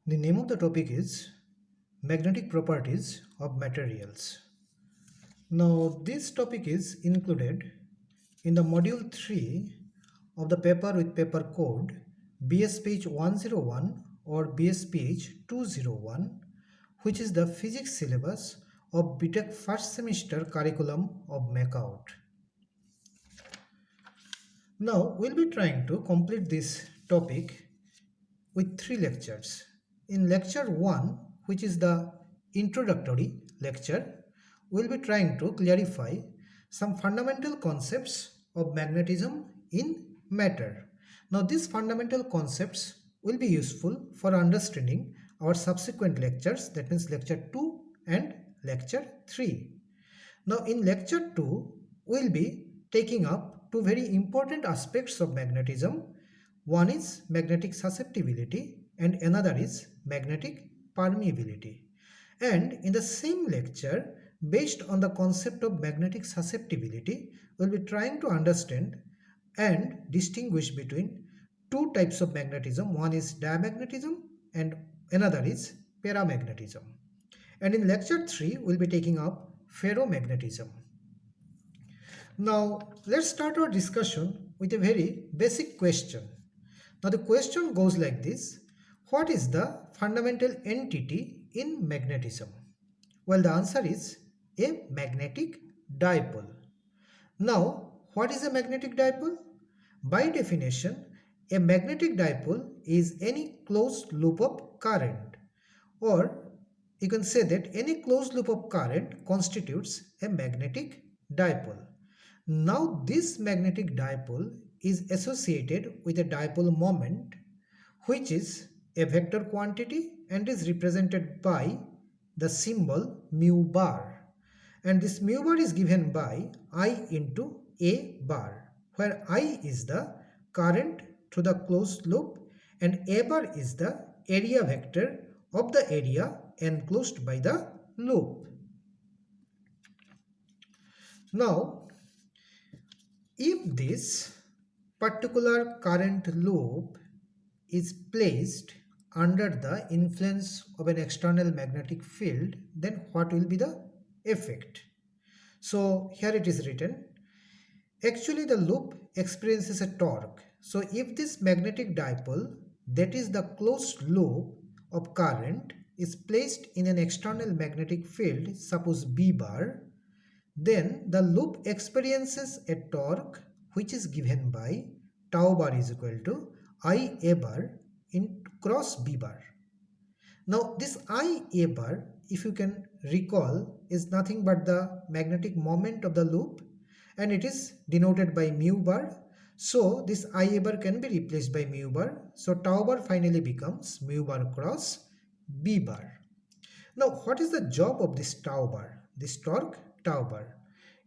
The name of the topic is Magnetic Properties of Materials. Now, this topic is included in the module 3 of the paper with paper code BSPH 101 or BSPH 201, which is the physics syllabus of BTech first semester curriculum of MAKOUT. Now, we'll be trying to complete this topic with 3 lectures. In lecture 1, which is the introductory lecture, we'll be trying to clarify some fundamental concepts of magnetism in matter. Now, these fundamental concepts will be useful for understanding our subsequent lectures, that means lecture 2 and lecture 3. Now, in lecture 2, we'll be taking up two very important aspects of magnetism. One is magnetic susceptibility and another is magnetic permeability. And in the same lecture, based on the concept of magnetic susceptibility, we'll be trying to understand and distinguish between two types of magnetism. One is diamagnetism and another is paramagnetism. And in lecture 3, we'll be taking up ferromagnetism. Now, let's start our discussion with a very basic question. Now, the question goes like this: what is the fundamental entity in magnetism? Well, the answer is a magnetic dipole. Now, what is a magnetic dipole? By definition, a magnetic dipole is any closed loop of current, or you can say that any closed loop of current constitutes a magnetic dipole. Now, this magnetic dipole is associated with a dipole moment, which is a vector quantity and is represented by the symbol mu bar. And this mu bar is given by I into A bar, where I is the current through the closed loop and A bar is the area vector of the area enclosed by the loop. Now, if this particular current loop is placed under the influence of an external magnetic field, then what will be the effect? So here it is written, actually the loop experiences a torque. So if this magnetic dipole, that is the closed loop of current, is placed in an external magnetic field, suppose B bar, then the loop experiences a torque which is given by tau bar is equal to I A bar in cross B bar. Now this I A bar, if you can recall, is nothing but the magnetic moment of the loop and it is denoted by mu bar. So this I A bar can be replaced by mu bar. So tau bar finally becomes mu bar cross B bar. Now what is the job of this tau bar, this torque tau bar?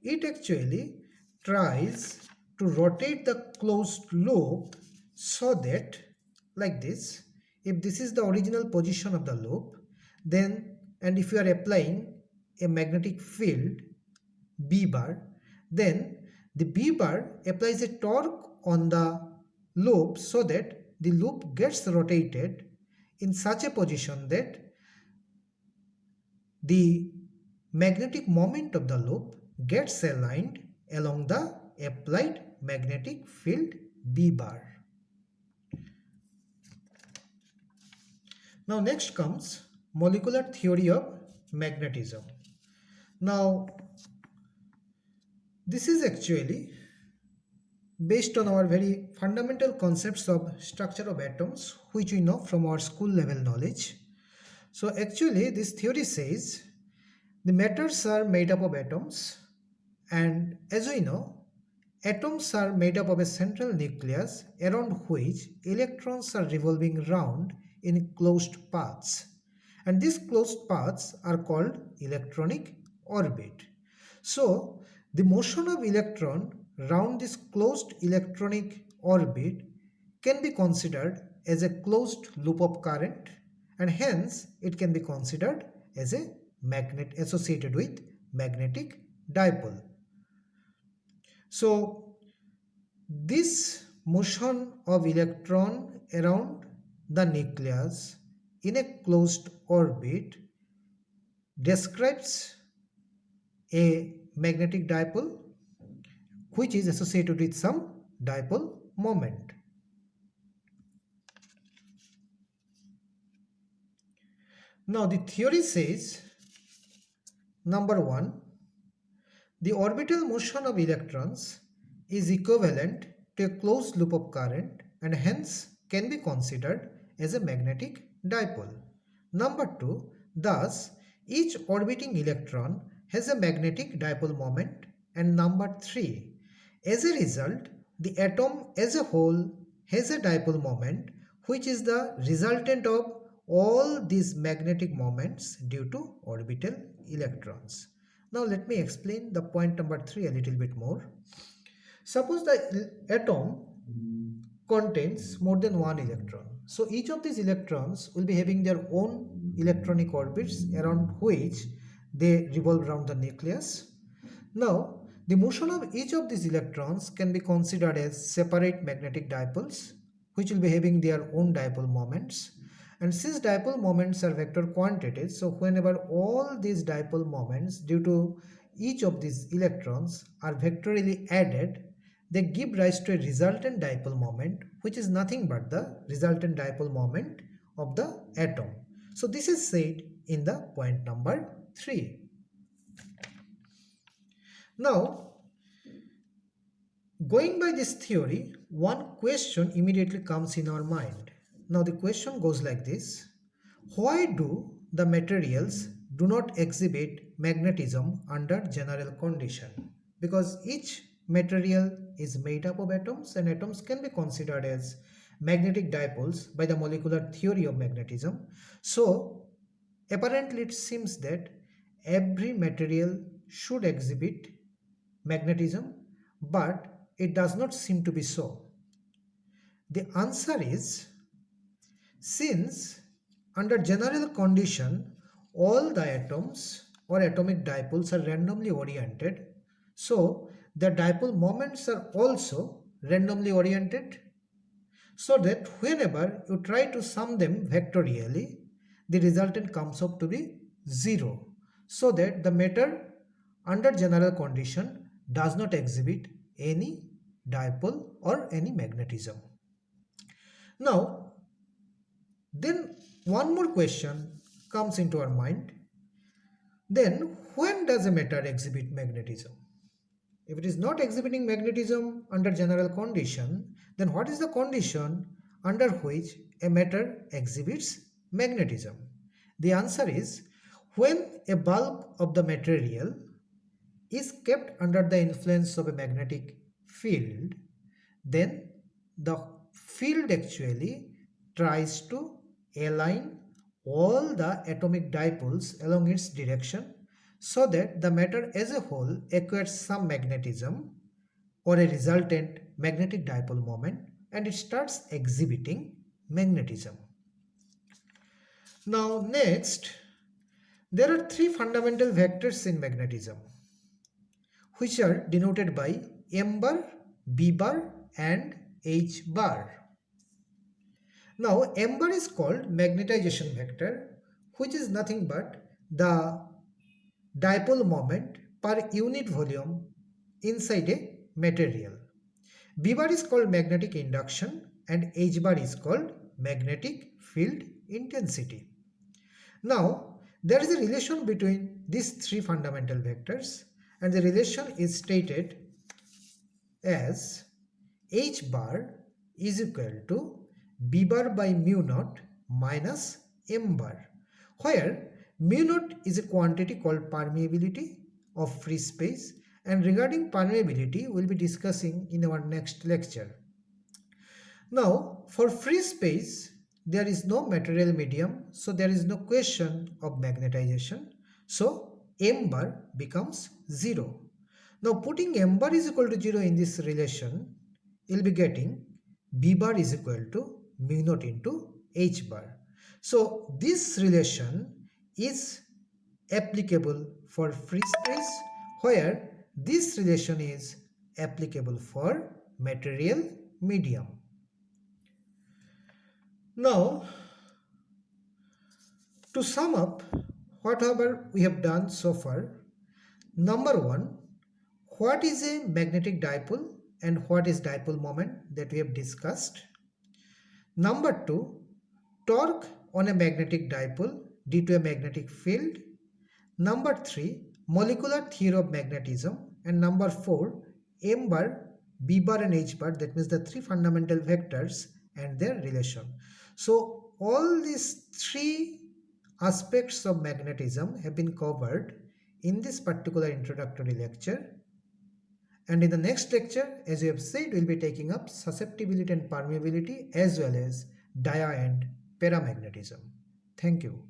It actually tries to rotate the closed loop so that, like this, if this is the original position of the loop, then, and if you are applying a magnetic field B bar, then the B bar applies a torque on the loop so that the loop gets rotated in such a position that the magnetic moment of the loop gets aligned along the applied magnetic field B bar. Now next comes molecular theory of magnetism. Now this is actually based on our very fundamental concepts of structure of atoms which we know from our school level knowledge. So actually this theory says the matters are made up of atoms, and as we know, atoms are made up of a central nucleus around which electrons are revolving round in closed paths, and these closed paths are called electronic orbit. So the motion of electron round this closed electronic orbit can be considered as a closed loop of current, and hence it can be considered as a magnet associated with magnetic dipole. So this motion of electron around the nucleus in a closed orbit describes a magnetic dipole which is associated with some dipole moment. Now the theory says, number one, the orbital motion of electrons is equivalent to a closed loop of current and hence can be considered as a magnetic dipole. Number two, thus each orbiting electron has a magnetic dipole moment. And number three, as a result, the atom as a whole has a dipole moment which is the resultant of all these magnetic moments due to orbital electrons. Now let me explain the point number 3 a little bit more. Suppose the atom contains more than one electron. So each of these electrons will be having their own electronic orbits around which they revolve around the nucleus. Now the motion of each of these electrons can be considered as separate magnetic dipoles which will be having their own dipole moments. And since dipole moments are vector quantities, so whenever all these dipole moments due to each of these electrons are vectorially added, they give rise to a resultant dipole moment which is nothing but the resultant dipole moment of the atom. So this is said in the point number 3. Now, going by this theory, one question immediately comes in our mind. Now the question goes like this: why do the materials do not exhibit magnetism under general condition? Because each material is made up of atoms and atoms can be considered as magnetic dipoles by the molecular theory of magnetism. So apparently it seems that every material should exhibit magnetism, but it does not seem to be so. The answer is, since under general condition all the atoms or atomic dipoles are randomly oriented, so the dipole moments are also randomly oriented, so that whenever you try to sum them vectorially, the resultant comes out to be 0, so that the matter under general condition does not exhibit any dipole or any magnetism. Now, then one more question comes into our mind. Then when does a matter exhibit magnetism? If it is not exhibiting magnetism under general condition, then what is the condition under which a matter exhibits magnetism? The answer is, when a bulk of the material is kept under the influence of a magnetic field, then the field actually tries to align all the atomic dipoles along its direction so that the matter as a whole acquires some magnetism or a resultant magnetic dipole moment and it starts exhibiting magnetism. Now next, there are three fundamental vectors in magnetism which are denoted by m bar, b bar and h bar. Now m bar is called magnetization vector, which is nothing but the dipole moment per unit volume inside a material. B bar is called magnetic induction and H bar is called magnetic field intensity. Now there is a relation between these three fundamental vectors, and the relation is stated as H bar is equal to B bar by mu naught minus M bar, where mu naught is a quantity called permeability of free space, and regarding permeability we will be discussing in our next lecture. Now for free space there is no material medium, so there is no question of magnetization, so M bar becomes 0. Now putting M bar is equal to 0 in this relation, you will be getting B bar is equal to mu naught into H bar. So this relation is applicable for free space, where this relation is applicable for material medium. Now To sum up, whatever we have done so far, number one, what is a magnetic dipole and what is dipole moment that we have discussed. Number two, torque on a magnetic dipole due to a magnetic field. Number three, molecular theory of magnetism. And number four, m bar, b bar and h bar, that means the three fundamental vectors and their relation. So all these three aspects of magnetism have been covered in this particular introductory lecture. And in the next lecture, as we have said, we'll be taking up susceptibility and permeability as well as dia and paramagnetism. Thank you.